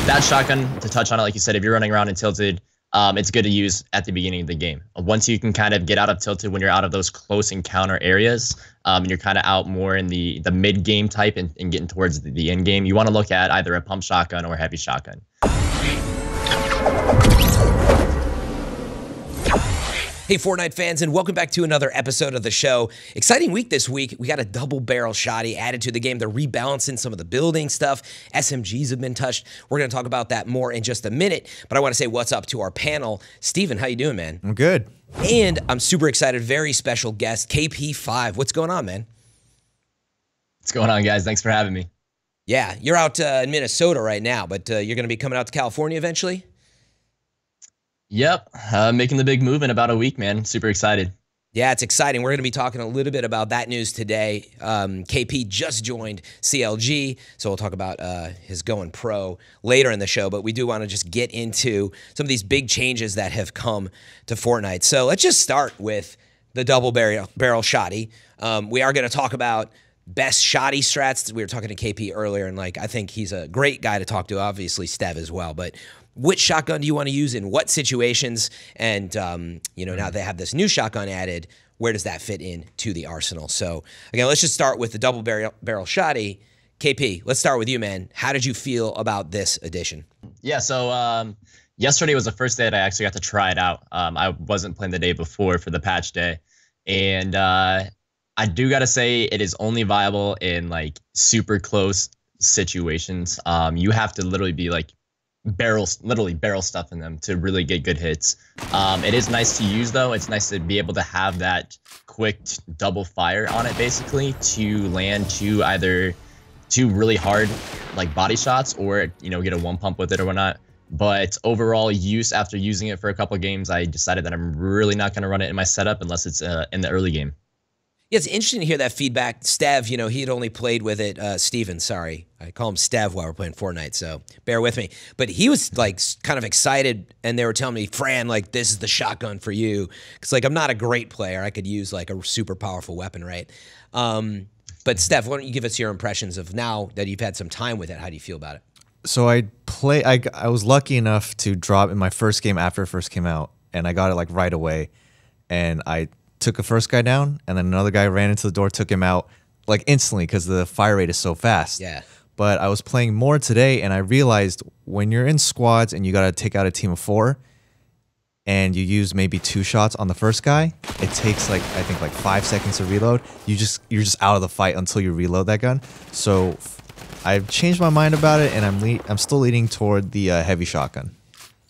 That shotgun, to touch on it, like you said, if you're running around and tilted, it's good to use at the beginning of the game. Once you can kind of get out of tilted when you're out of those close encounter areas, and you're kind of out more in the mid-game type and getting towards the end game, you want to look at either a pump shotgun or a heavy shotgun. Hey, Fortnite fans, and welcome back to another episode of the show. Exciting week this week. We got a double barrel shotty added to the game. They're rebalancing some of the building stuff. SMGs have been touched. We're going to talk about that more in just a minute, but I want to say what's up to our panel. Steven, how you doing, man? I'm good. And I'm super excited. Very special guest, KP5. What's going on, man? What's going on, guys? Thanks for having me. Yeah, you're out in Minnesota right now, but you're going to be coming out to California eventually? Yep, making the big move in about a week, man. Super excited. Yeah, it's exciting. We're going to be talking a little bit about that news today. KP just joined CLG, so we'll talk about his going pro later in the show, but we do want to just get into some of these big changes that have come to Fortnite. So let's just start with the double barrel shotty. We are going to talk about best shotty strats. We were talking to KP earlier, and I think he's a great guy to talk to, obviously Stev as well, but which shotgun do you want to use in what situations? And, now they have this new shotgun added. Where does that fit into the arsenal? So, again, let's just start with the double barrel shotty. KP, let's start with you, man. How did you feel about this addition? Yeah, so yesterday was the first day that I actually got to try it out. I wasn't playing the day before for the patch day. And I do got to say it is only viable in, super close situations. You have to literally be, literally barrel stuff in them to really get good hits. It is nice to use, though. It's nice to be able to have that quick double fire on it, basically, to land either two really hard body shots or get a one pump with it or whatnot. But overall use, after using it for a couple games, I decided that I'm really not going to run it in my setup unless it's in the early game. Yeah, it's interesting to hear that feedback. Stev, he had only played with it. Steven, sorry. I call him Stev while we're playing Fortnite, so bear with me. But he was, kind of excited, and they were telling me, Fran, this is the shotgun for you. Because, I'm not a great player. I could use, a super powerful weapon, right? But, Stev, why don't you give us your impressions of now that you've had some time with it? How do you feel about it? So I was lucky enough to drop in my first game after it first came out, and I got it, right away. And I took the first guy down, and then another guy ran into the door, took him out instantly because the fire rate is so fast. Yeah. But I was playing more today, and I realized when you're in squads and you got to take out a team of 4 and you use maybe 2 shots on the first guy, it takes I think 5 seconds to reload. You're just out of the fight until you reload that gun. So I've changed my mind about it, and I'm still leaning toward the heavy shotgun.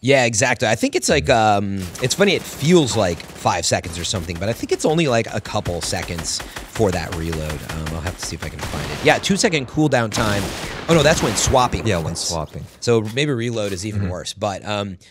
Yeah, exactly. I think it's it's funny, it feels like 5 seconds or something, but I think it's only a couple seconds for that reload. I'll have to see if I can find it. Yeah, 2-second cooldown time. Oh no, that's when swapping. Yeah, when swapping. So maybe reload is even worse. But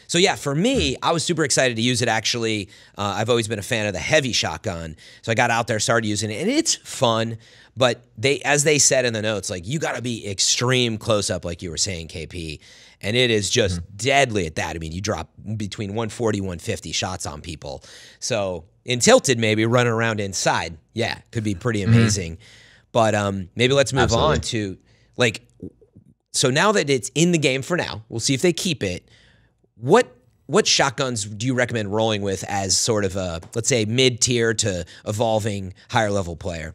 so yeah, for me, I was super excited to use it actually. I've always been a fan of the heavy shotgun. So I got out there, started using it, and it's fun. But as they said in the notes, you got to be extreme close up, like you were saying, KP. And it is just deadly at that. I mean, you drop between 140, 150 shots on people. So in tilted, maybe running around inside, yeah, could be pretty amazing. But maybe let's move on to so now that it's in the game for now, we'll see if they keep it. What shotguns do you recommend rolling with as sort of a, let's say, mid-tier to evolving higher level player?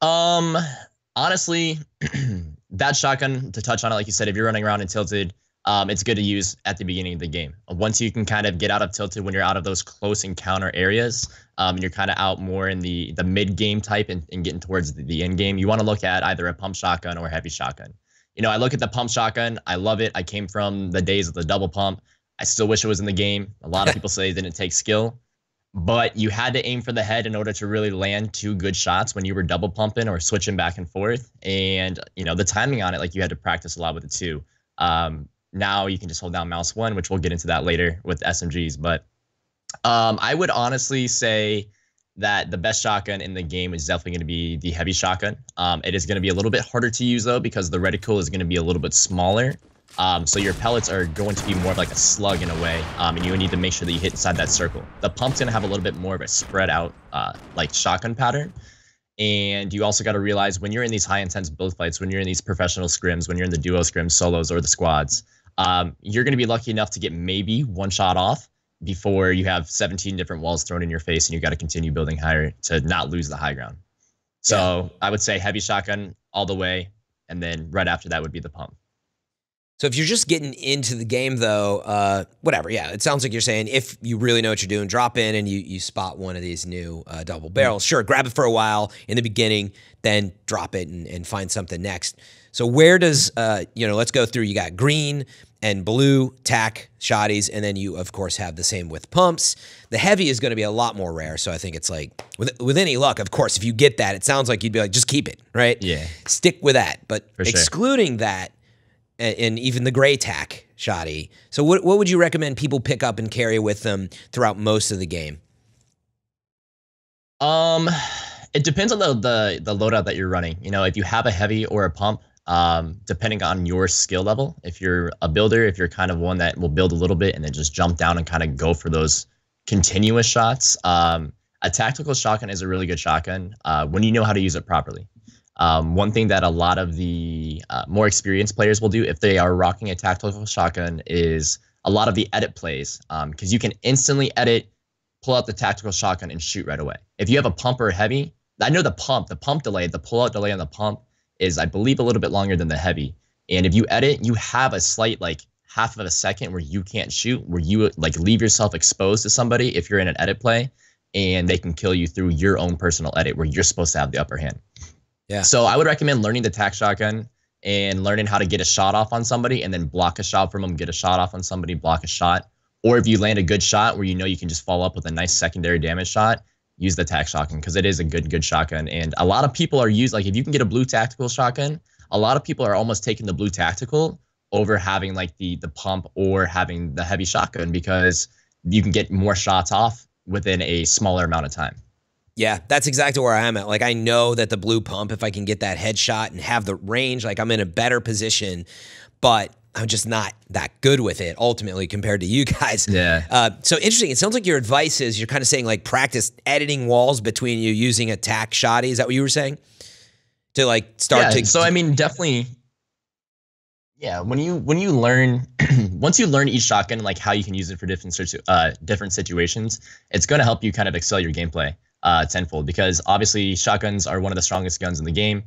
Honestly, that shotgun, to touch on it, like you said, if you're running around and tilted, it's good to use at the beginning of the game. Once you can kind of get out of tilted when you're out of those close encounter areas, and you're kind of out more in the mid-game type and getting towards the end game, you want to look at either a pump shotgun or a heavy shotgun. I look at the pump shotgun. I love it. I came from the days of the double pump. I still wish it was in the game. A lot of people say it didn't take skill. But you had to aim for the head in order to really land 2 good shots when you were double pumping or switching back and forth. And, the timing on it, you had to practice a lot with it too. Now you can just hold down mouse 1, which we'll get into that later with SMGs. But I would honestly say that the best shotgun in the game is definitely going to be the heavy shotgun. It is going to be a little bit harder to use, though, because the reticle is going to be a little bit smaller. So your pellets are going to be more of like a slug in a way, and you need to make sure that you hit inside that circle. The pump's going to have a little bit more of a spread out like shotgun pattern. And you also got to realize when you're in these high intense build fights, when you're in these professional scrims, when you're in the duo scrims, solos, or the squads, you're going to be lucky enough to get maybe one shot off before you have 17 different walls thrown in your face and you got to continue building higher to not lose the high ground. So I would say heavy shotgun all the way, and then right after that would be the pump. So if you're just getting into the game, though, whatever, yeah, it sounds like you're saying if you really know what you're doing, drop in and you spot one of these new double barrels. Sure, grab it for a while in the beginning, then drop it and find something next. So where does, let's go through. You got green and blue tac shotties, and then you, of course, have the same with pumps. The heavy is going to be a lot more rare, so I think it's like, with any luck, of course, if you get that, it sounds like you'd be like, just keep it, right? Yeah. Stick with that. But For sure. excluding that, and even the gray tac shoddy. So what would you recommend people pick up and carry with them throughout most of the game? It depends on the loadout that you're running. You know, if you have a heavy or a pump, depending on your skill level, if you're a builder, if you're kind of one that will build a little bit and then just jump down and kind of go for those continuous shots, a tactical shotgun is a really good shotgun when you know how to use it properly. One thing that a lot of the more experienced players will do if they are rocking a tactical shotgun is a lot of the edit plays, because you can instantly edit, pull out the tactical shotgun, and shoot right away. If you have a pump or a heavy, I know the pump delay, the pull-out delay on the pump is, I believe, a little bit longer than the heavy. And if you edit, you have a slight, like, half of a second where you can't shoot, where you, like, leave yourself exposed to somebody if you're in an edit play, and they can kill you through your own personal edit where you're supposed to have the upper hand. Yeah. So I would recommend learning the tac shotgun and learning how to get a shot off on somebody and then block a shot from them, get a shot off on somebody, block a shot. Or if you land a good shot where you know you can just follow up with a nice secondary damage shot, use the tac shotgun because it is a good shotgun. And a lot of people are like, if you can get a blue tactical shotgun, a lot of people are almost taking the blue tactical over having like the pump or having the heavy shotgun because you can get more shots off within a smaller amount of time. Yeah, that's exactly where I'm at. Like, I know that the blue pump, if I can get that headshot and have the range, like, I'm in a better position, but I'm just not that good with it ultimately compared to you guys. Yeah. So interesting. It sounds like your advice is you're kind of saying, like, practice editing walls between you using a tac shoddy. Is that what you were saying? To, like, start to... So, I mean, definitely... Yeah, when you learn, once you learn each shotgun, like, how you can use it for different situations, it's going to help you kind of excel your gameplay tenfold because obviously shotguns are one of the strongest guns in the game.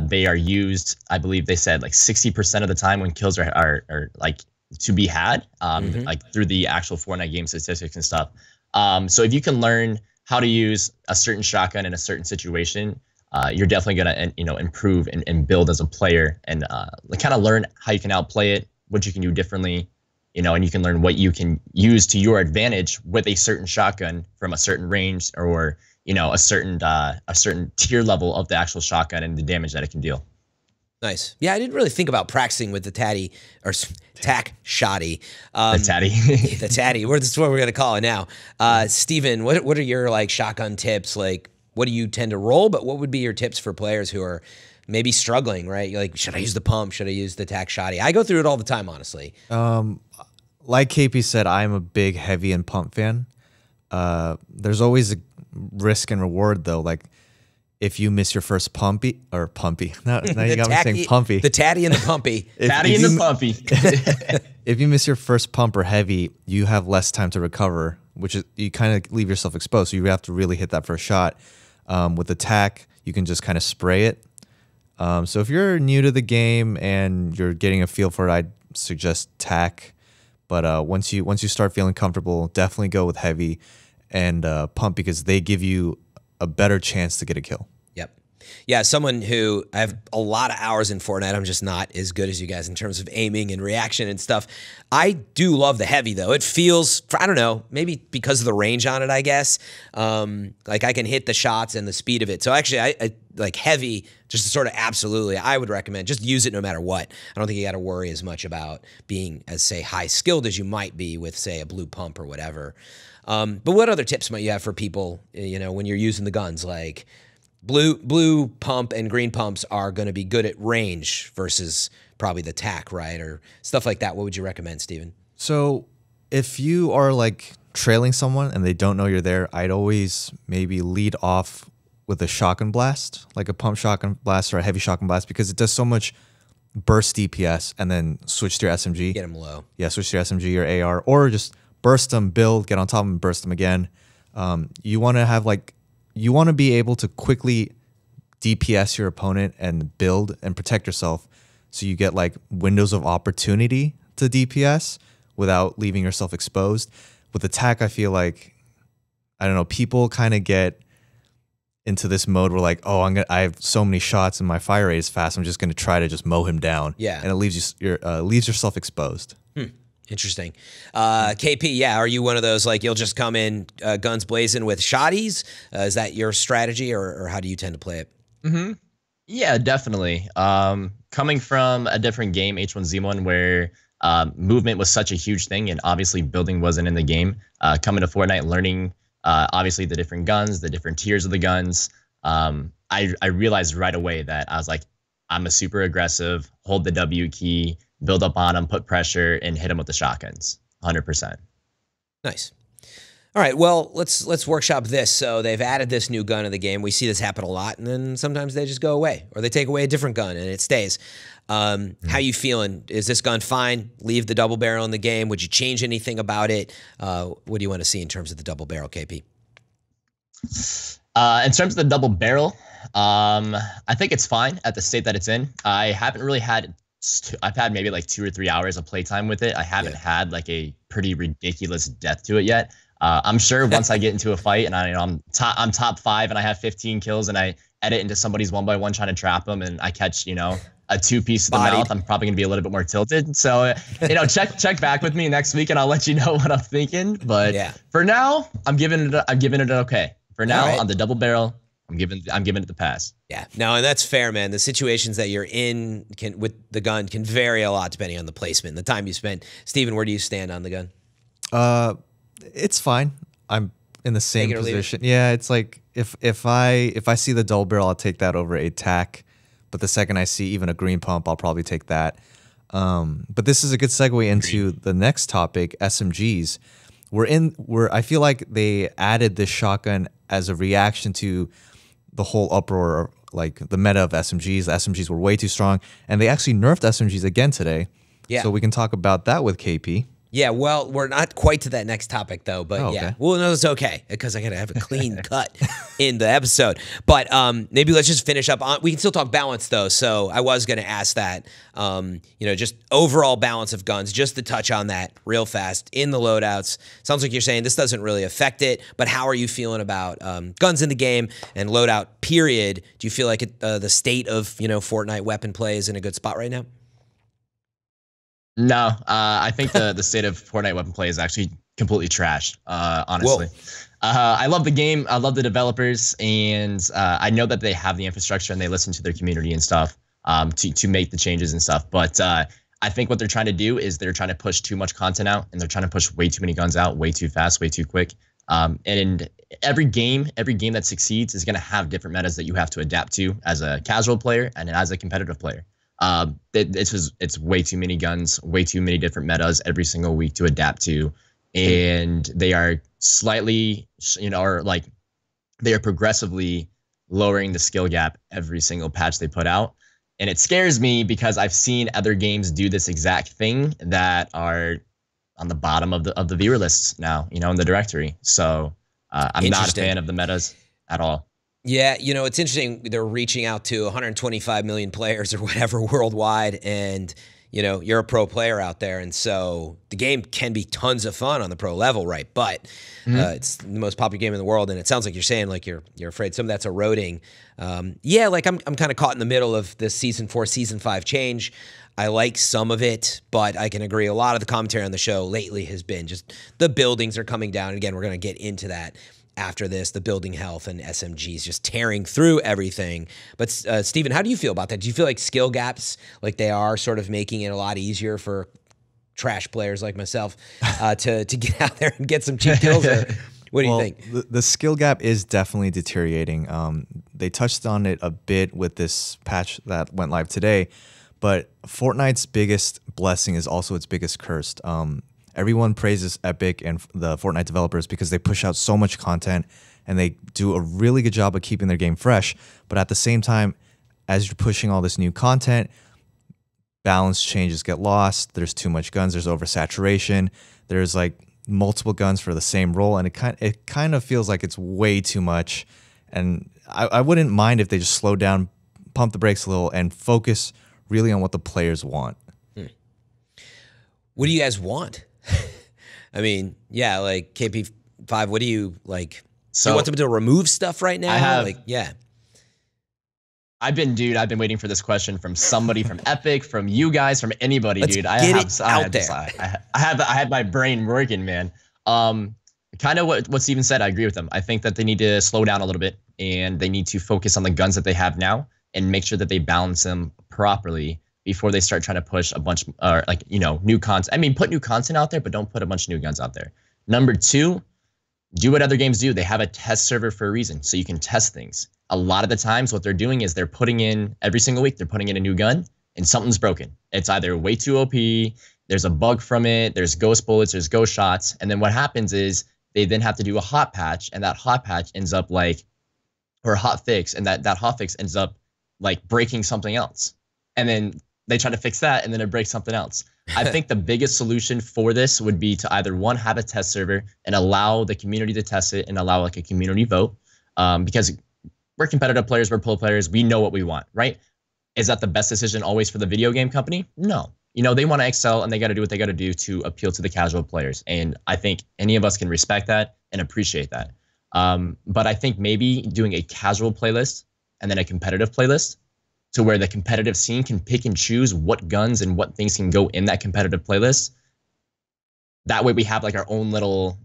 They are used, I believe they said, like 60% of the time when kills are like to be had, like through the actual Fortnite game statistics and stuff. So if you can learn how to use a certain shotgun in a certain situation, you're definitely gonna improve and build as a player and kind of learn how you can outplay it, what you can do differently. And you can learn what you can use to your advantage with a certain shotgun from a certain range or, a certain tier level of the actual shotgun and the damage that it can deal. Nice. Yeah, I didn't really think about practicing with the tac shoddy. The tatty. The tatty. That's what we're going to call it now. Steven, what are your, like, shotgun tips? Like, what do you tend to roll? But what would be your tips for players who are maybe struggling, right? You're like, should I use the pump? Should I use the tac shoddy? I go through it all the time, honestly. Like KP said, I'm a big heavy and pump fan. There's always a risk and reward though. Like if you miss your first pumpy. Now you got me saying pumpy. The tatty and the pumpy. Tatty and the pumpy. If you miss your first pump or heavy, you have less time to recover, which is you kind of leave yourself exposed. So you have to really hit that first shot. With the tac, you can just kind of spray it. So if you're new to the game and you're getting a feel for it, I'd suggest tac. But once you start feeling comfortable, definitely go with heavy and pump because they give you a better chance to get a kill. Yep. Yeah, someone who I have a lot of hours in Fortnite. I'm just not as good as you guys in terms of aiming and reaction and stuff. I do love the heavy though. It feels, I don't know, maybe because of the range on it, I guess. Like I can hit the shots and the speed of it. So actually, I like heavy, just to sort of absolutely, I would recommend just use it no matter what. I don't think you got to worry as much about being as, say, high skilled as you might be with, say, a blue pump or whatever. But what other tips might you have for people, when you're using the guns? Like blue pump and green pumps are going to be good at range versus probably the tac, right? Or stuff like that. What would you recommend, Steven? So if you are like trailing someone and they don't know you're there, I'd always maybe lead off with a shotgun blast, like a pump shotgun blast or a heavy shotgun blast, because it does so much burst DPS, and then switch to your SMG. Get them low. Yeah, switch to your SMG or AR, or just burst them, build, get on top of them, burst them again. You want to have you want to be able to quickly DPS your opponent and build and protect yourself, so you get like windows of opportunity to DPS without leaving yourself exposed. With attack, I feel like, I don't know, people kind of get into this mode where like, oh, I have so many shots and my fire rate is fast, I'm just gonna try to just mow him down. Yeah, and it leaves yourself exposed. Interesting. KP, yeah, are you one of those like you'll just come in guns blazing with shotties? Is that your strategy, or how do you tend to play it? Yeah, definitely. Coming from a different game, H1Z1, where movement was such a huge thing, and obviously building wasn't in the game. Coming to Fortnite, learning obviously the different guns, the different tiers of the guns. I realized right away that I was like, I'm a super aggressive, hold the W key, build up on them, put pressure, and hit them with the shotguns. 100%. Nice. All right, well, let's workshop this. So they've added this new gun in the game. We see this happen a lot, and then sometimes they just go away, or they take away a different gun and it stays. How you feeling? Is this gun fine? Leave the double barrel in the game? Would you change anything about it? What do you want to see in terms of the double barrel, KP? In terms of the double barrel, I think it's fine at the state that it's in. I haven't really had. I've had maybe like 2 or 3 hours of playtime with it. I haven't had like a pretty ridiculous death to it yet. I'm sure once I get into a fight and I'm top 5 and I have 15 kills and I edit into somebody's 1x1 trying to trap them and I catch, a 2-piece to the mouth, I'm probably gonna be a little bit more tilted. So, check back with me next week and I'll let you know what I'm thinking. But for now, I'm giving it an okay. For now, on the double barrel, I'm giving it the pass. Yeah, no, and that's fair, man. The situations that you're in with the gun can vary a lot depending on the placement and the time you spend. Steven, where do you stand on the gun? It's fine. I'm in the same position. Yeah, it's like if I see the double barrel, I'll take that over a tac. But the second I see even a green pump, I'll probably take that. But this is a good segue into the next topic, SMGs. I feel like they added this shotgun as a reaction to the whole uproar, like the meta of SMGs. The SMGs were way too strong, and they actually nerfed SMGs again today. Yeah. So we can talk about that with KP. Yeah, well, we're not quite to that next topic, though. But yeah, well, no, it's okay because I got to have a clean cut in the episode. But maybe let's just finish up on. We can still talk balance, though. So I was going to ask that, just overall balance of guns, just to touch on that real fast in the loadouts. Sounds like you're saying this doesn't really affect it. But how are you feeling about guns in the game and loadout, period? Do you feel like the state of, Fortnite weapon play is in a good spot right now? No, I think the state of Fortnite weapon play is actually completely trash, honestly. I love the game. I love the developers, and I know that they have the infrastructure and they listen to their community and stuff to make the changes and stuff. But I think what they're trying to do is they're trying to push too much content out, and they're trying to push way too many guns out, way too fast, way too quick. And every game that succeeds is going to have different metas that you have to adapt to as a casual player and as a competitive player. It's way too many guns, way too many different metas every single week to adapt to, and they are slightly, they are progressively lowering the skill gap every single patch they put out, and it scares me because I've seen other games do this exact thing that are on the bottom of the viewer lists now, in the directory. So I'm not a fan of the metas at all. Yeah, it's interesting. They're reaching out to 125 million players or whatever worldwide, and you're a pro player out there, and so the game can be tons of fun on the pro level, right? But it's the most popular game in the world, and it sounds like you're saying like you're afraid some of that's eroding. Yeah, like I'm kind of caught in the middle of this season 4, season 5 change. I like some of it, but I can agree a lot of the commentary on the show lately has been just the buildings are coming down. And again, we're going to get into that after this, the building health and SMGs just tearing through everything. But Steven, how do you feel about that? Do you feel like skill gaps, like they are sort of making it a lot easier for trash players like myself to get out there and get some cheap kills? Or what do you think? The skill gap is definitely deteriorating. They touched on it a bit with this patch that went live today, but Fortnite's biggest blessing is also its biggest curse. Everyone praises Epic and the Fortnite developers because they push out so much content and they do a really good job of keeping their game fresh. But at the same time, as you're pushing all this new content, balance changes get lost. There's too much guns. There's oversaturation. There's like multiple guns for the same role, and it kind of feels like it's way too much. And I wouldn't mind if they just slow down, pump the brakes a little, and focus really on what the players want. What do you guys want? I mean, yeah, like KP5, what do you like? So you want them to remove stuff right now? I've been waiting for this question from somebody, from Epic, from you guys, from anybody, Let's dude. I had my brain working, man. Kind of what Steven said. I agree with him. I think that they need to slow down a little bit, and they need to focus on the guns that they have now and make sure that they balance them properly before they start trying to push a bunch new content. I mean, put new content out there, but don't put a bunch of new guns out there. Number two, do what other games do. They have a test server for a reason, so you can test things. A lot of the times what they're doing is they're putting in, every single week, they're putting in a new gun and something's broken. It's either way too OP, there's a bug from it, there's ghost bullets, there's ghost shots. And then what happens is they then have to do a hot patch, and that hot patch ends up or a hot fix, and that hot fix ends up like breaking something else. And then they try to fix that, and then it breaks something else. I think the biggest solution for this would be to either, one, have a test server and allow the community to test it and allow like a community vote, because we're competitive players, we're pro players, we know what we want, right? Is that the best decision always for the video game company? No. They want to excel, and they got to do what they got to do to appeal to the casual players. And I think any of us can respect that and appreciate that. But I think maybe doing a casual playlist and then a competitive playlist, to where the competitive scene can pick and choose what guns and what things can go in that competitive playlist. That way we have like our own little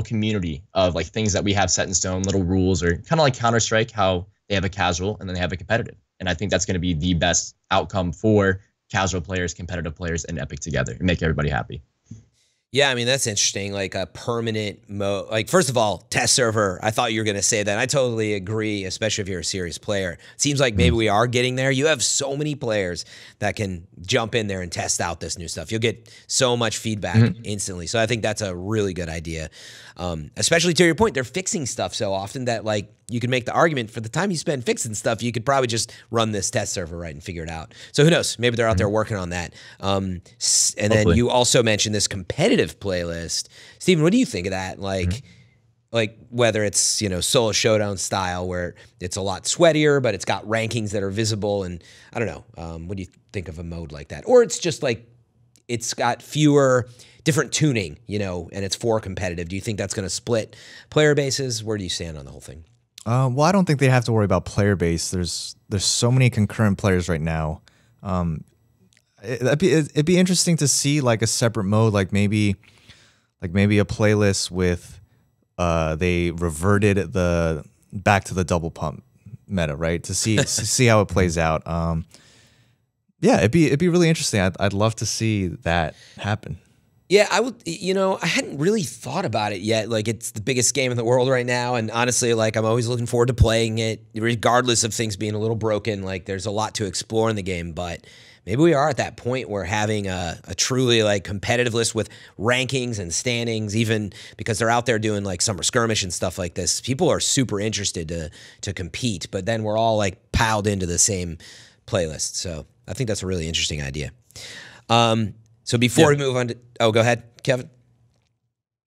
community of like things that we have set in stone, little rules, or kind of like Counter-Strike, how they have a casual and then they have a competitive. And I think that's going to be the best outcome for casual players, competitive players, and Epic together, and make everybody happy. Yeah, I mean, that's interesting, like a permanent mode. Like, first of all, test server, I thought you were going to say that. I totally agree, especially if you're a serious player. Seems like maybe we are getting there. You have so many players that can jump in there and test out this new stuff. You'll get so much feedback instantly. So I think that's a really good idea. Especially to your point, they're fixing stuff so often that like you can make the argument for the time you spend fixing stuff, you could probably just run this test server right and figure it out. So who knows? Maybe they're out there working on that. And then you also mentioned this competitive playlist. Steven, what do you think of that? Like whether it's, solo showdown style where it's a lot sweatier, but it's got rankings that are visible. And I don't know, what do you think of a mode like that? Or it's just like, it's got fewer different tuning, and it's for competitive. Do you think that's going to split player bases? Where do you stand on the whole thing? Well, I don't think they have to worry about player base. There's so many concurrent players right now. It'd be interesting to see like a separate mode, like maybe a playlist with they reverted back to the double pump meta, right? To see how it plays out. Yeah, it'd be really interesting. I'd love to see that happen. Yeah, I would, I hadn't really thought about it yet. Like, it's the biggest game in the world right now. And honestly, like, I'm always looking forward to playing it, regardless of things being a little broken. Like, there's a lot to explore in the game. But maybe we are at that point where having a truly, like, competitive list with rankings and standings, even because they're out there doing, like, summer skirmish and stuff like this, people are super interested to compete. But then we're all, like, piled into the same playlist. So I think that's a really interesting idea. So before we move on to, go ahead, Kevin.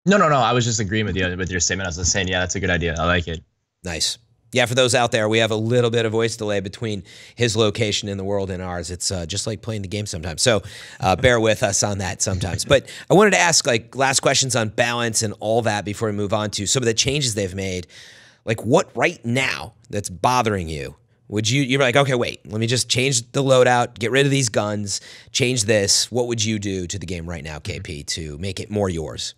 No. I was just agreeing with your statement. I was just saying, yeah, that's a good idea. I like it. Nice. Yeah, for those out there, we have a little bit of voice delay between his location in the world and ours. It's just like playing the game sometimes. So bear with us on that sometimes. But I wanted to ask like last questions on balance and all that before we move on to some of the changes they've made. Like what right now that's bothering you? You're like, okay, wait, let me just change the loadout, get rid of these guns, change this. What would you do to the game right now, KP, to make it more yours?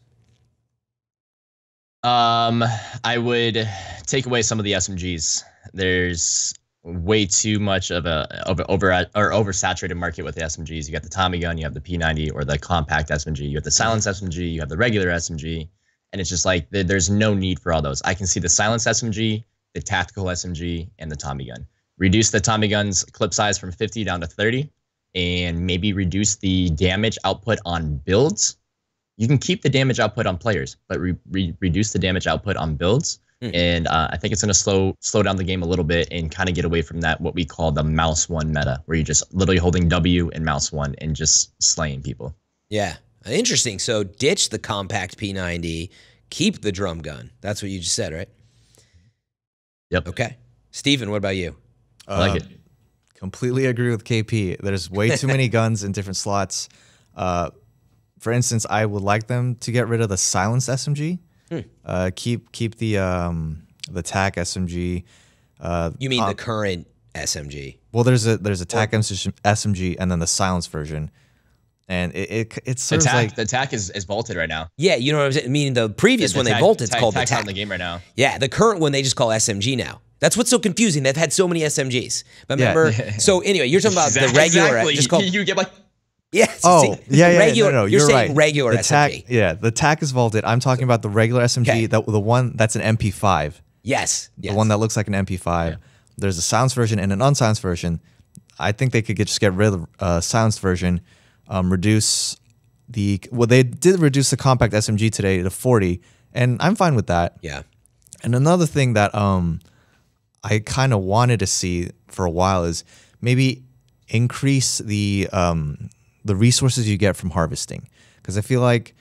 I would take away some of the SMGs. There's way too much of oversaturated market with the SMGs. You got the Tommy gun, you have the P90 or the compact SMG, you have the silenced SMG, you have the regular SMG, and it's just like there's no need for all those. I can see the silenced SMG, the tactical SMG, and the Tommy gun. Reduce the Tommy gun's clip size from 50 down to 30, and maybe reduce the damage output on builds. You can keep the damage output on players, but reduce the damage output on builds And I think it's going to slow down the game a little bit and kind of get away from that what we call the mouse one meta, where you're just literally holding W and mouse one and just slaying people. Yeah, interesting. So ditch the compact P90, keep the drum gun. That's what you just said, right? Yep. Okay. Steven, what about you? I like it. Completely agree with KP. There's way too many guns in different slots. For instance, I would like them to get rid of the silenced SMG. Keep the TAC SMG. You mean the current SMG? Well, there's a TAC SMG and then the silenced version, and it's sort of like the TAC is vaulted right now. Yeah, you know what I'm saying. Meaning the previous one they vaulted, it's called the TAC. In the game right now. Yeah, the current one they just call SMG now. That's what's so confusing. They've had so many SMGs. But remember, so anyway, you're talking about the regular. Exactly. Just called, you get like. Yes. Oh, see, yeah. Regular, No, you're saying right. regular the TAC, SMG. Yeah, the TAC is vaulted. I'm talking about the regular SMG, Okay. the one that's an MP5. Yes. The one that looks like an MP5. Yeah. There's a silenced version and an unsilenced version. I think they could just get rid of the silenced version, reduce the... Well, they did reduce the compact SMG today to 40, and I'm fine with that. Yeah. And another thing that I kind of wanted to see for a while is maybe increase the resources you get from harvesting, because I feel like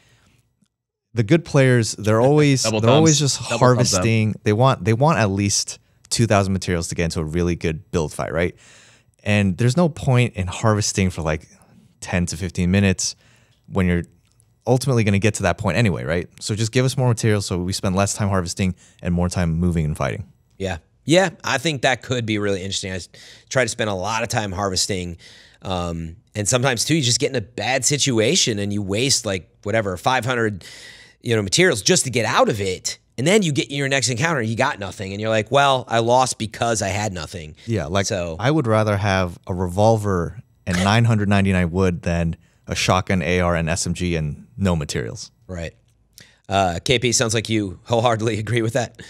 the good players, they're always just harvesting. They want at least 2,000 materials to get into a really good build fight, right? And there's no point in harvesting for like 10 to 15 minutes when you're ultimately going to get to that point anyway, right? So just give us more materials so we spend less time harvesting and more time moving and fighting. Yeah. Yeah, I think that could be really interesting. I try to spend a lot of time harvesting. And sometimes too, you just get in a bad situation and you waste like whatever 500, materials just to get out of it. And then you get in your next encounter, you got nothing, and you're like, "Well, I lost because I had nothing." Yeah, I would rather have a revolver and 999 wood than a shotgun, AR, and SMG and no materials. Right. KP, sounds like you wholeheartedly agree with that.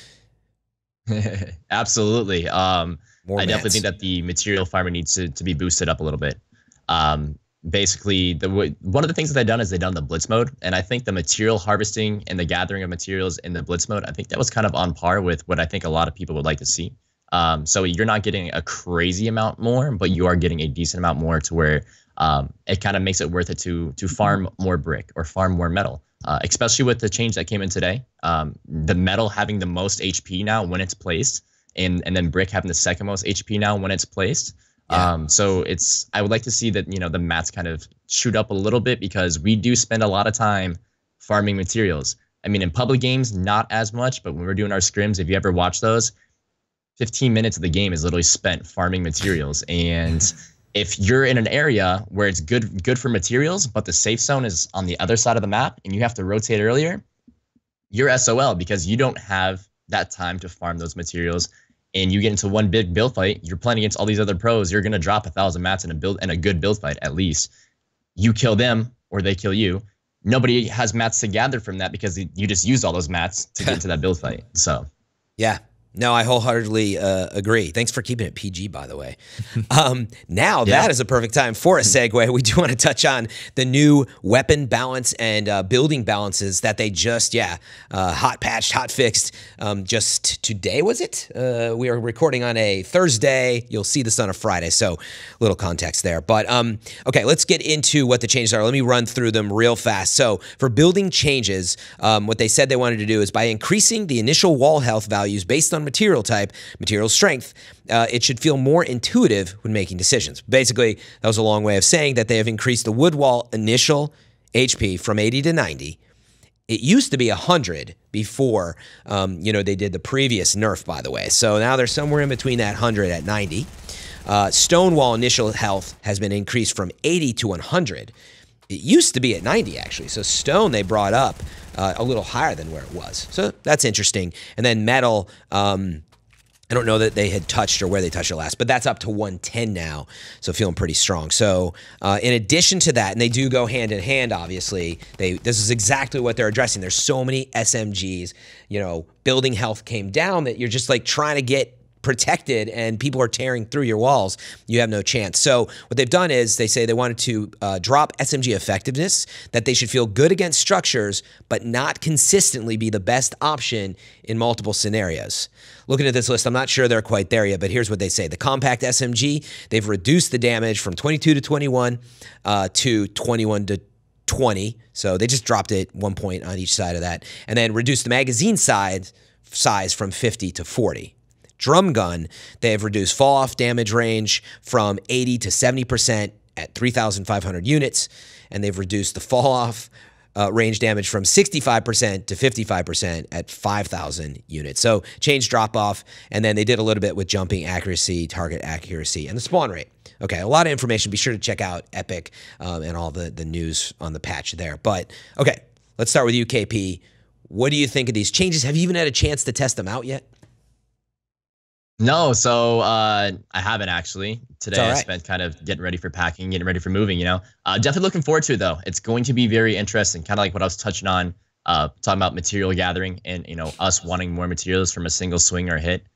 Absolutely. I definitely think that the material farming needs to be boosted up a little bit. Basically, one of the things that they've done is they've done the blitz mode, and I think the material harvesting and the gathering of materials in the blitz mode, I think that was kind of on par with what I think a lot of people would like to see. So you're not getting a crazy amount more, but you are getting a decent amount more to where it kind of makes it worth it to farm more brick or farm more metal. Especially with the change that came in today, the metal having the most HP now when it's placed, and then brick having the second most HP now when it's placed. Yeah. So I would like to see that, the mats kind of shoot up a little bit, because we do spend a lot of time farming materials. I mean, in public games, not as much, but when we're doing our scrims, if you ever watch those, 15 minutes of the game is literally spent farming materials. And if you're in an area where it's good for materials, but the safe zone is on the other side of the map and you have to rotate earlier, you're SOL, because you don't have that time to farm those materials. And you get into one big build fight, you're playing against all these other pros, you're going to drop 1,000 mats in a good build fight at least. You kill them or they kill you. Nobody has mats to gather from that, because you just used all those mats to get into that build fight. So, yeah. No, I wholeheartedly agree. Thanks for keeping it PG, by the way. Now that is a perfect time for a segue. We do want to touch on the new weapon balance and building balances that they just, hot patched, hot fixed just today, was it? We are recording on a Thursday. You'll see this on a Friday, so little context there. But, okay, let's get into what the changes are. Let me run through them real fast. So for building changes, what they said they wanted to do is by increasing the initial wall health values based on material type, material strength, it should feel more intuitive when making decisions. Basically, that was a long way of saying that they have increased the wood wall initial HP from 80 to 90. It used to be 100 before, they did the previous nerf, by the way. So now they're somewhere in between that 100 at 90. Stone wall initial health has been increased from 80 to 100. It used to be at 90, actually. So stone they brought up a little higher than where it was. So that's interesting. And then metal, I don't know that they had touched or where they touched it last, but that's up to 110 now. So feeling pretty strong. So in addition to that, and they do go hand in hand, obviously, this is exactly what they're addressing. There's so many SMGs, building health came down that you're just like trying to get protected and people are tearing through your walls, you have no chance. So what they've done is they say they wanted to drop SMG effectiveness, that they should feel good against structures, but not consistently be the best option in multiple scenarios. Looking at this list, I'm not sure they're quite there yet, but here's what they say. The compact SMG, they've reduced the damage from 22 to 21 to 21 to 20. So they just dropped it 1 point on each side of that. And then reduced the magazine size from 50 to 40. Drum gun, they have reduced fall-off damage range from 80 to 70% at 3,500 units, and they've reduced the fall-off range damage from 65% to 55% at 5,000 units. So change drop-off, and then they did a little bit with jumping accuracy, target accuracy, and the spawn rate. Okay, a lot of information. Be sure to check out Epic and all the news on the patch there. But, okay, let's start with you, KP. What do you think of these changes? Have you even had a chance to test them out yet? No, so I haven't actually. Today right. I spent kind of getting ready for packing, getting ready for moving, you know. Definitely looking forward to it, though. It's going to be very interesting, kind of like what I was touching on, talking about material gathering and, you know, us wanting more materials from a single swing or hit.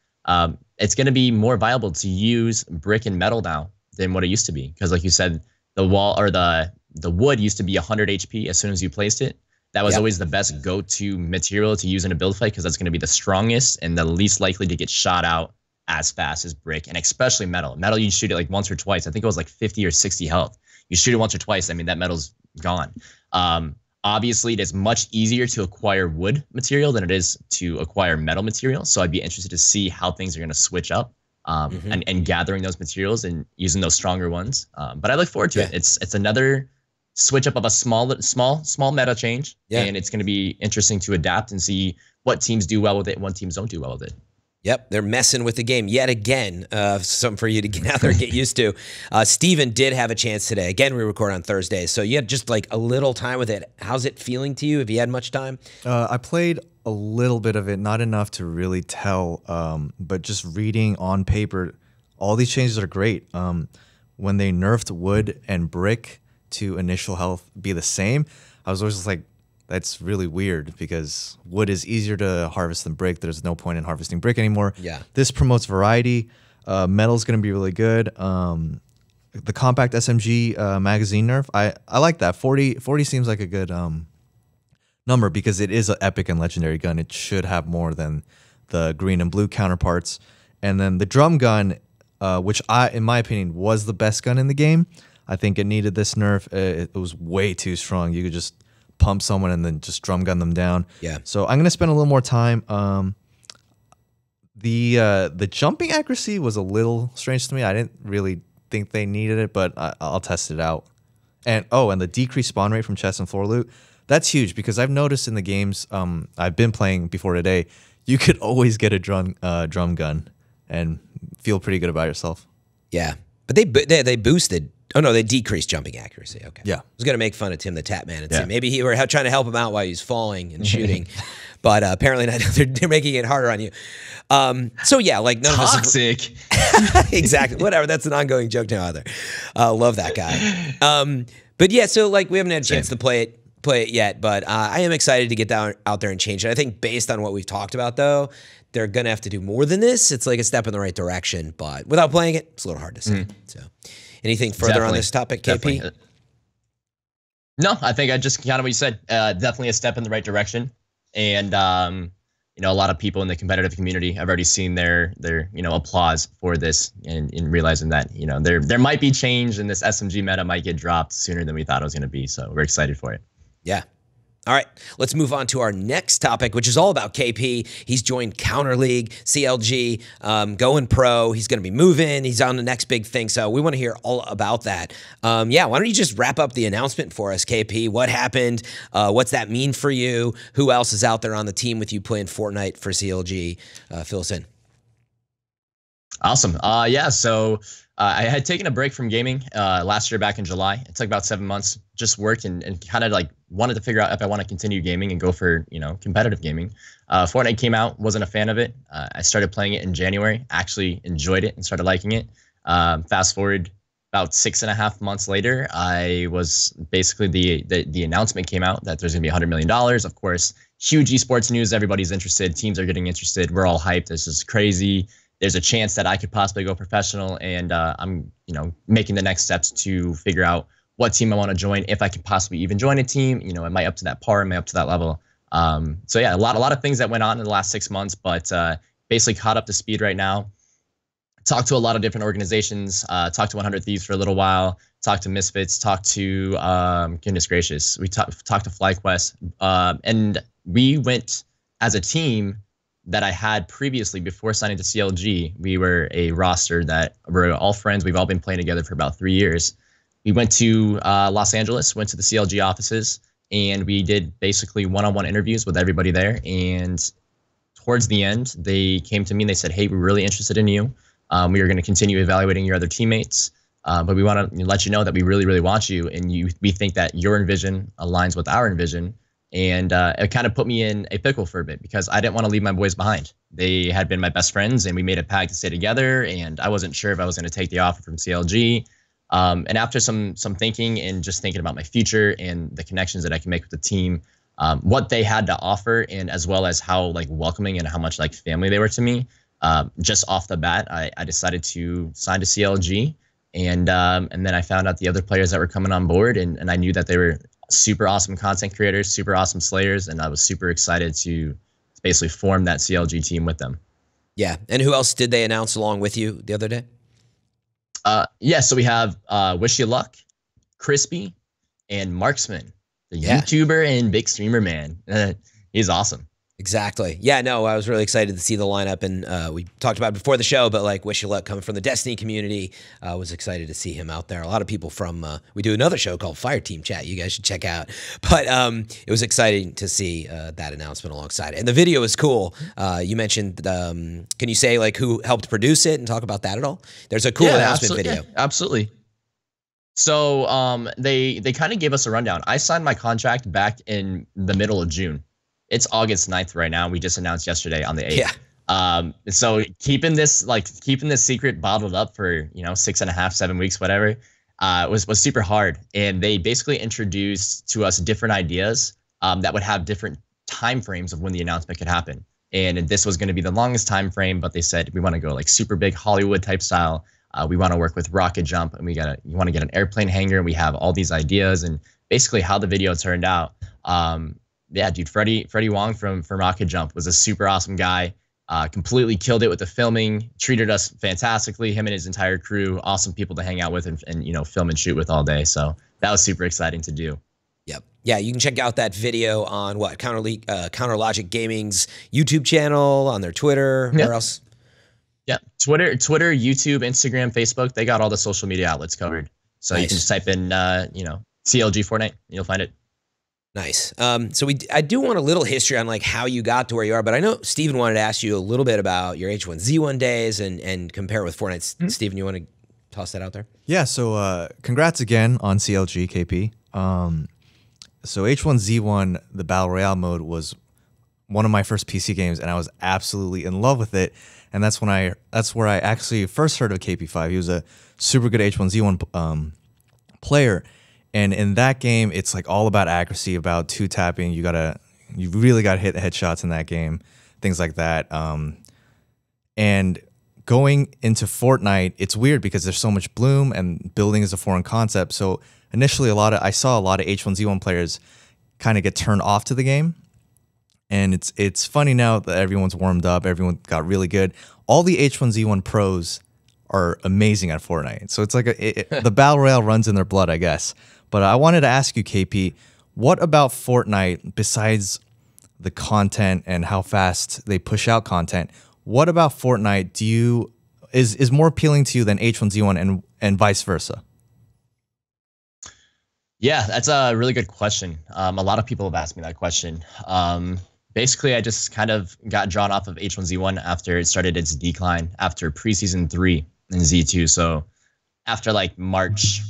It's going to be more viable to use brick and metal now than what it used to be. Because like you said, the wall or the wood used to be 100 HP as soon as you placed it. That was always the best go-to material to use in a build fight because that's going to be the strongest and the least likely to get shot out as fast as brick, and especially metal. Metal, you shoot it like once or twice. I think it was like 50 or 60 health. You shoot it once or twice, I mean, that metal's gone. Obviously, it is much easier to acquire wood material than it is to acquire metal material. So I'd be interested to see how things are going to switch up and gathering those materials and using those stronger ones. But I look forward to it. It's another switch up of a small meta change, and it's going to be interesting to adapt and see what teams do well with it and what teams don't do well with it. Yep, they're messing with the game yet again. Something for you to get out there and get used to. Steven did have a chance today. Again, we record on Thursdays, so you had just like a little time with it. How's it feeling to you? Have you had much time? I played a little bit of it, not enough to really tell, but just reading on paper, all these changes are great. When they nerfed wood and brick to initial health be the same, I was always just like, that's really weird because wood is easier to harvest than brick. There's no point in harvesting brick anymore. Yeah. This promotes variety. Metal's going to be really good. The compact SMG magazine nerf, I like that. 40 seems like a good number because it is an epic and legendary gun. It should have more than the green and blue counterparts. And then the drum gun, which in my opinion, was the best gun in the game. I think it needed this nerf. It was way too strong. You could just pump someone and then just drum gun them down. Yeah. So I'm gonna spend a little more time. The jumping accuracy was a little strange to me. I didn't really think they needed it, but I'll test it out. And and the decreased spawn rate from chest and floor loot, that's huge because I've noticed in the games I've been playing before today, you could always get a drum gun and feel pretty good about yourself. Yeah, but they boosted. Oh, no, they decreased jumping accuracy. Okay. Yeah. I was going to make fun of Tim the Tap Man and say maybe he were trying to help him out while he was falling and shooting. But apparently not. They're making it harder on you. So, yeah, like none Toxic. of us. Exactly. Whatever. That's an ongoing joke now out there. Love that guy. But, yeah, so, like, we haven't had a chance to play it yet. But I am excited to get out there and change it. I think based on what we've talked about, though, they're going to have to do more than this. It's like a step in the right direction. But without playing it, it's a little hard to say. So. Anything further on this topic, KP? No, I think I just kind of what you said. Definitely a step in the right direction, and you know, a lot of people in the competitive community have already seen their applause for this, and in realizing that there might be change, and this SMG meta might get dropped sooner than we thought it was going to be. So we're excited for it. Yeah. All right, let's move on to our next topic, which is all about KP. He's joined Counter League, CLG, going pro. He's going to be moving. He's on the next big thing. So we want to hear all about that. Yeah, why don't you just wrap up the announcement for us, KP? What happened? What's that mean for you? Who else is out there on the team with you playing Fortnite for CLG? Fill us in. Awesome. Yeah, so I had taken a break from gaming last year back in July. It took about 7 months. Just worked and kind of like wanted to figure out if I want to continue gaming and go for, competitive gaming. Fortnite came out, wasn't a fan of it. I started playing it in January, actually enjoyed it and started liking it. Fast forward about 6.5 months later, I was basically the announcement came out that there's going to be $100 million. Of course, huge esports news. Everybody's interested. Teams are getting interested. We're all hyped. This is crazy. there's a chance that I could possibly go professional, and I'm making the next steps to figure out what team I want to join, if I can possibly even join a team. Am I up to that par? Am I up to that level? So yeah, a lot of things that went on in the last 6 months, but basically caught up to speed right now. Talked to a lot of different organizations. Talked to 100 Thieves for a little while. Talked to Misfits. Talked to goodness gracious, we talked to FlyQuest, and we went as a team that I had previously before signing to CLG. We were a roster that we're all friends. We've all been playing together for about 3 years. We went to Los Angeles, went to the CLG offices, and we did basically one-on-one interviews with everybody there. And towards the end, they came to me and they said, "Hey, we're really interested in you. We are going to continue evaluating your other teammates, but we want to let you know that we really, really want you, and we think that your vision aligns with our vision." And it kind of put me in a pickle for a bit because I didn't want to leave my boys behind. They had been my best friends, and we made a pact to stay together. And I wasn't sure if I was going to take the offer from CLG. And after some thinking and just thinking about my future and the connections that I can make with the team, what they had to offer, and as well as how welcoming and how much family they were to me, just off the bat, I decided to sign to CLG. And then I found out the other players that were coming on board, and I knew that they were super awesome content creators, super awesome slayers, and I was super excited to basically form that CLG team with them. Yeah, and who else did they announce along with you the other day? Yeah, so we have Wish You Luck, Crispy, and Marksman, the YouTuber and big streamer man. He's awesome. Exactly. Yeah, no, I was really excited to see the lineup, and we talked about it before the show, but Wish You Luck coming from the Destiny community, I was excited to see him out there. A lot of people from, we do another show called Fire Team Chat you guys should check out, but it was exciting to see that announcement alongside it. And the video was cool. You mentioned, can you say who helped produce it and talk about that at all? There's a cool announcement video. Yeah, absolutely. So they kind of gave us a rundown. I signed my contract back in the middle of June. It's August 9th right now. We just announced yesterday on the 8th. Yeah. So keeping this secret bottled up for 6.5, 7 weeks, whatever, was super hard. And they basically introduced to us different ideas that would have different time frames of when the announcement could happen. And this was going to be the longest time frame, but they said we want to go super big Hollywood type style. We want to work with rocket jump, and you want to get an airplane hangar. And we have all these ideas, and basically how the video turned out. Yeah, dude, Freddie Wong from Rocket Jump was a super awesome guy. Completely killed it with the filming. Treated us fantastically. Him and his entire crew, awesome people to hang out with and film and shoot with all day. So that was super exciting to do. Yep. Yeah, you can check out that video on Counterlogic Gaming's YouTube channel, on their Twitter. Yep. Where else? Yeah, Twitter, YouTube, Instagram, Facebook. They got all the social media outlets covered. So you can just type in CLG Fortnite, and you'll find it. Nice. So I do want a little history on how you got to where you are, but I know Steven wanted to ask you a little bit about your H1Z1 days and compare it with Fortnite. Mm-hmm. Steven, you want to toss that out there? Yeah. So congrats again on CLG, KP. So H1Z1, the Battle Royale mode, was one of my first PC games, and I was absolutely in love with it. And that's where I actually first heard of KP5. He was a super good H1Z1 player. And in that game, it's all about accuracy, about two tapping. You really gotta hit the headshots in that game, things like that. And going into Fortnite, it's weird because there's so much bloom and building is a foreign concept. So initially, I saw a lot of H1Z1 players kind of get turned off to the game. And it's funny now that everyone's warmed up, everyone got really good. All the H1Z1 pros are amazing at Fortnite. So it's the Battle Royale runs in their blood, I guess. But I wanted to ask you, KP, what about Fortnite, besides the content and how fast they push out content, what about Fortnite is more appealing to you than H1Z1 and vice versa? Yeah, that's a really good question. A lot of people have asked me that question. Basically, I just kind of got drawn off of H1Z1 after it started its decline after preseason 3 in Z2. So after March,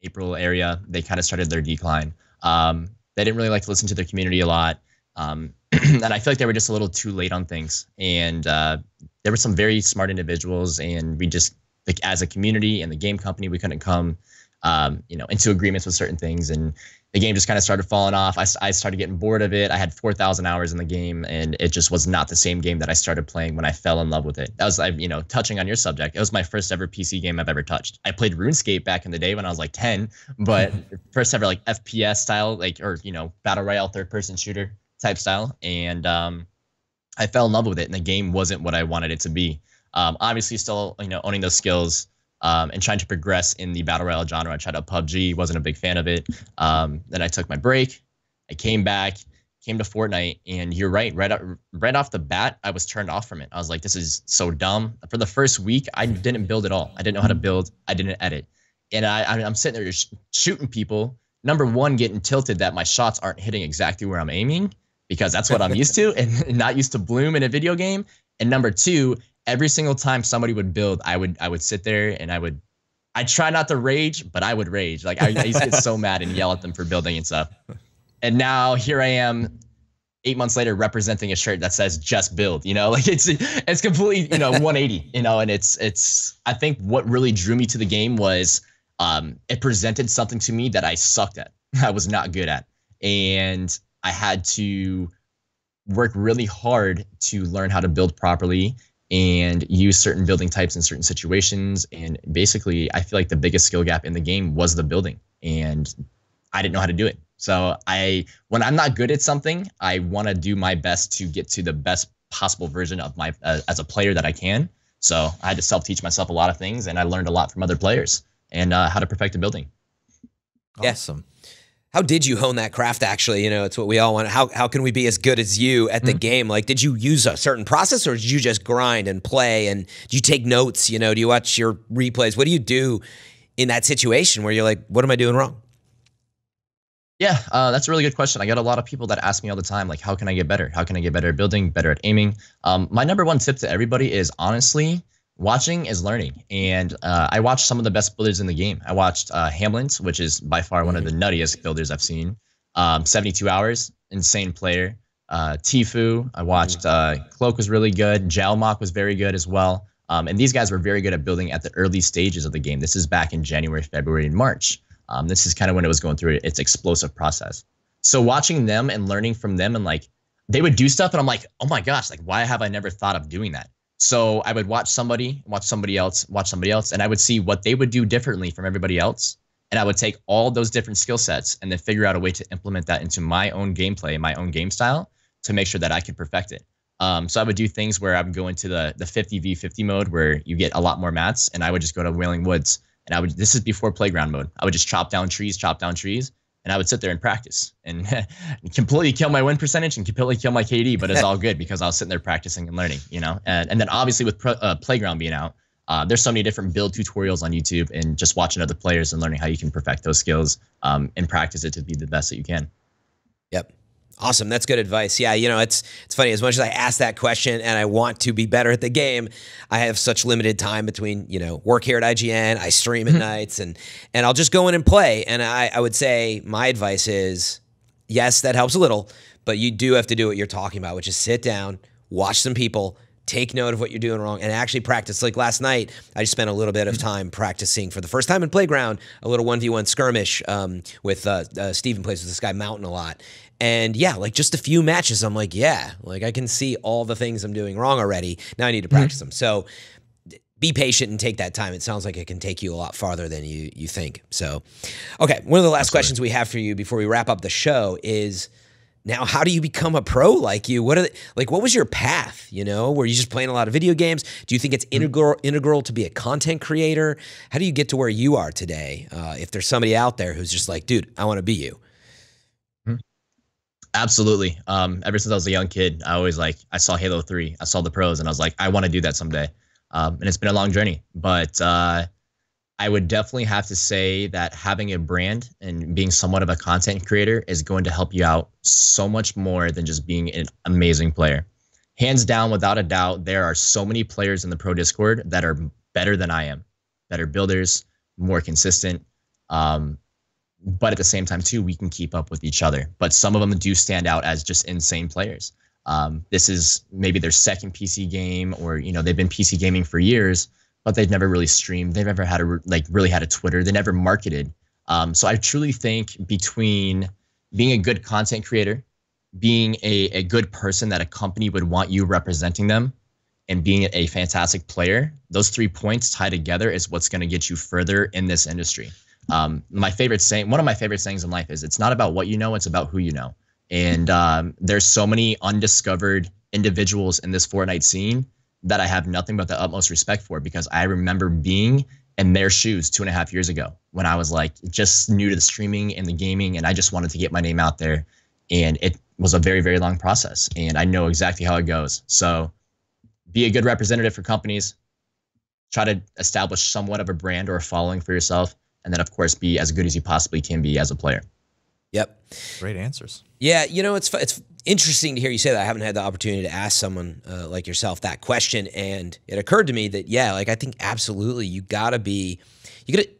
April area, they kind of started their decline. They didn't really like to listen to their community a lot. And I feel like they were just a little too late on things. And there were some very smart individuals, and we just, as a community and the game company, we couldn't come into agreements with certain things, and the game just kind of started falling off. I started getting bored of it. I had 4,000 hours in the game, and it just was not the same game that I started playing when I fell in love with it. That was, touching on your subject, it was my first ever PC game I've ever touched. I played RuneScape back in the day when I was like 10, but first ever like FPS style, battle royale third-person shooter type style, and I fell in love with it, and the game wasn't what I wanted it to be. Obviously, still owning those skills. And trying to progress in the battle royale genre. I tried out PUBG, wasn't a big fan of it. Then I took my break. I came back, came to Fortnite, and you're right. Right off the bat, I was turned off from it. I was like, this is so dumb. For the first week, I didn't build at all. I didn't know how to build. I didn't edit. And I'm sitting there just shooting people. Number one, getting tilted that my shots aren't hitting exactly where I'm aiming, because that's what I'm used to and not used to bloom in a video game. And number two, every single time somebody would build, I would sit there and I try not to rage, but I would rage. Like I used to get so mad and yell at them for building and stuff. And now here I am 8 months later representing a shirt that says just build, like it's completely, 180, and it's, I think what really drew me to the game was, it presented something to me that I sucked at. I was not good at. And I had to work really hard to learn how to build properly and use certain building types in certain situations. And basically, I feel like the biggest skill gap in the game was the building, and I didn't know how to do it. So when I'm not good at something, I want to do my best to get to the best possible version of my as a player that I can. So I had to self-teach myself a lot of things, and I learned a lot from other players and how to perfect a building. Awesome. How did you hone that craft, actually? It's what we all want. How can we be as good as you at the game? Like, did you use a certain process, or did you just grind and play? And do you take notes? Do you watch your replays? What do you do in that situation where you're like, what am I doing wrong? Yeah, that's a really good question. I get a lot of people that ask me all the time, like, how can I get better? How can I get better at building, better at aiming? My number one tip to everybody is, honestly, watching is learning. And I watched some of the best builders in the game. I watched Hamlin's, which is by far one of the nuttiest builders I've seen. 72 Hours, insane player. Tfue, I watched Cloak was really good. Jalmok was very good as well. And these guys were very good at building at the early stages of the game. This is back in January, February, and March. This is kind of when it was going through its explosive process. So watching them and learning from them, and like, they would do stuff and I'm like, oh my gosh, like, why have I never thought of doing that? So I would watch somebody else, and I would see what they would do differently from everybody else. And I would take all those different skill sets and then figure out a way to implement that into my own gameplay, my own game style, to make sure that I could perfect it. So I would do things where I would go into the 50v50 mode where you get a lot more mats, and I would just go to Wailing Woods. And this is before playground mode. I would just chop down trees, and I would sit there and practice and completely kill my win percentage and completely kill my KD, but it's all good because I was sitting there practicing and learning, And then obviously with Playground being out, there's so many different build tutorials on YouTube, and just watching other players and learning how you can perfect those skills and practice it to be the best that you can. Yep. Awesome. That's good advice. Yeah, it's funny. As much as I ask that question and I want to be better at the game, I have such limited time between, work here at IGN, I stream at nights, and I'll just go in and play. And I would say my advice is, yes, that helps a little, but you do have to do what you're talking about, which is sit down, watch some people, take note of what you're doing wrong, and actually practice. Like last night, I just spent a little bit of time practicing for the first time in Playground, a little 1v1 skirmish with Steven plays with this guy Mountain a lot. And yeah, like just a few matches, I'm like, yeah, like I can see all the things I'm doing wrong already. Now I need to practice them. So be patient and take that time. It sounds like it can take you a lot farther than you think. So, okay, one of the last questions we have for you before we wrap up the show is, now, how do you become a pro like you? What was your path? Were you just playing a lot of video games? Do you think it's integral to be a content creator? How do you get to where you are today? If there's somebody out there who's just like, dude, I want to be you. Absolutely. Ever since I was a young kid, I saw Halo 3, I saw the pros, and I was like, I want to do that someday. And it's been a long journey, but I would definitely have to say that having a brand and being somewhat of a content creator is going to help you out so much more than just being an amazing player. Hands down, without a doubt, there are so many players in the pro Discord that are better than I am, better builders, more consistent. But at the same time, too, we can keep up with each other. But some of them do stand out as just insane players. This is maybe their second PC game, or they've been PC gaming for years, but they've never really streamed. They've never had really had a Twitter. They never marketed. So I truly think between being a good content creator, being a good person that a company would want you representing them, and being a fantastic player, those 3 points tied together is what's going to get you further in this industry. My favorite saying, one of my favorite sayings in life is, it's not about what you know, it's about who you know. And there's so many undiscovered individuals in this Fortnite scene that I have nothing but the utmost respect for, because I remember being in their shoes 2.5 years ago when I was like just new to the streaming and the gaming, and I just wanted to get my name out there. And it was a very, very long process, and I know exactly how it goes. So be a good representative for companies, try to establish somewhat of a brand or a following for yourself, and then of course be as good as you possibly can be as a player. Yep. Great answers. Yeah, you know, it's interesting to hear you say that. I haven't had the opportunity to ask someone like yourself that question, and it occurred to me that, yeah, like I think absolutely you got to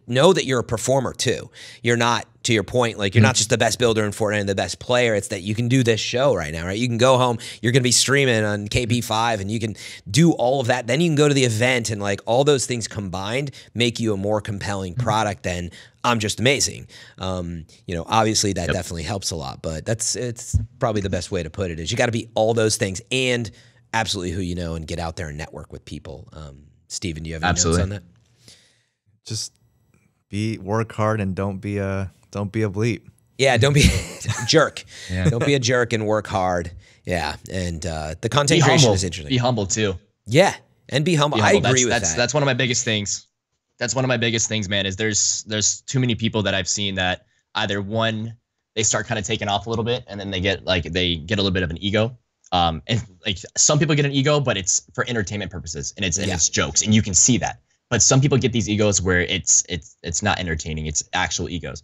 know that you're a performer too. You're not, to your point, like you're not just the best builder in Fortnite and the best player. It's that you can do this show right now, right? You can go home, you're going to be streaming on KP5 and you can do all of that. Then you can go to the event, and like all those things combined make you a more compelling product than I'm just amazing. You know, obviously that definitely helps a lot, but it's probably the best way to put it is you got to be all those things and absolutely who you know, and get out there and network with people. Steven, do you have any notes on that? Just work hard and don't be a bleep. Yeah, don't be a jerk. Yeah. Don't be a jerk and work hard. Yeah, and the content creation is interesting. Be humble too. Yeah, and be humble. I agree with that. That's one of my biggest things. That's one of my biggest things, man, is there's too many people that I've seen that either one, they start kind of taking off a little bit, and then they get a little bit of an ego. And like some people get an ego, but it's for entertainment purposes, and it's jokes, and you can see that. But some people get these egos where it's not entertaining, it's actual egos.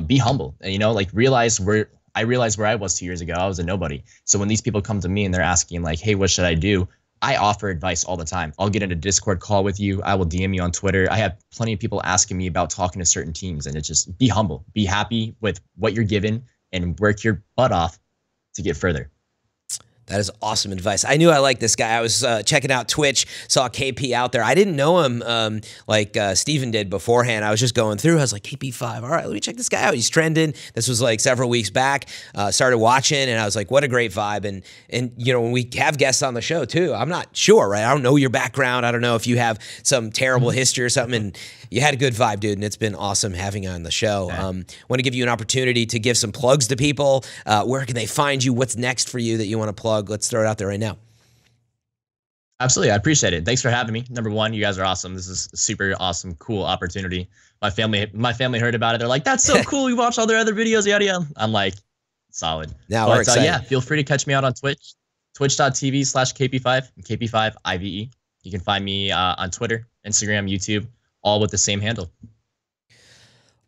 Be humble, you know, like I realized where I was 2 years ago. I was a nobody. So when these people come to me and they're asking like, hey, what should I do? I offer advice all the time. I'll get in a Discord call with you. I will DM you on Twitter. I have plenty of people asking me about talking to certain teams, and it's just be humble, be happy with what you're given, and work your butt off to get further. That is awesome advice. I knew I liked this guy. I was checking out Twitch, saw KP out there. I didn't know him like Steven did beforehand. I was just going through. I was like, KP5, all right, let me check this guy out. He's trending. This was like several weeks back. Started watching, and I was like, what a great vibe. And you know, when we have guests on the show too, I'm not sure, right? I don't know your background. I don't know if you have some terrible history or something. And you had a good vibe, dude, and it's been awesome having you on the show. Want to give you an opportunity to give some plugs to people. Where can they find you? What's next for you that you want to plug? Let's throw it out there right now. Absolutely. I appreciate it. Thanks for having me. Number one, you guys are awesome. This is a super awesome, cool opportunity. My family heard about it. They're like, that's so cool. We watched all their other videos, yada, yada. I'm like, solid. Now we're excited. Yeah, feel free to catch me out on Twitch, twitch.tv/KP5, KP5ive. You can find me on Twitter, Instagram, YouTube, all with the same handle.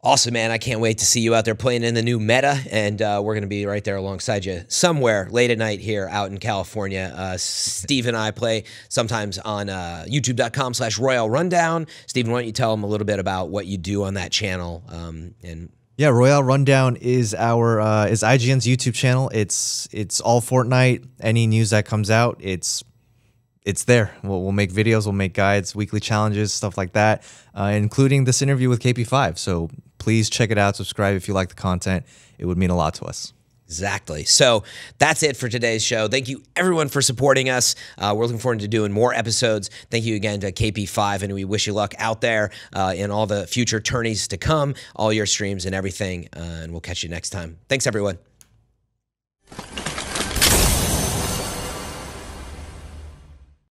Awesome, man. I can't wait to see you out there playing in the new meta, and we're going to be right there alongside you somewhere late at night here out in California. Steve and I play sometimes on youtube.com/Royale Rundown. Steven, why don't you tell them a little bit about what you do on that channel? Yeah, Royale Rundown is is IGN's YouTube channel. It's all Fortnite. Any news that comes out, it's there. We'll make videos, we'll make guides, weekly challenges, stuff like that, including this interview with KP5. So please check it out, subscribe if you like the content. It would mean a lot to us. Exactly. So that's it for today's show. Thank you, everyone, for supporting us. We're looking forward to doing more episodes. Thank you again to KP5, and we wish you luck out there in all the future tourneys to come, all your streams and everything, and we'll catch you next time. Thanks, everyone.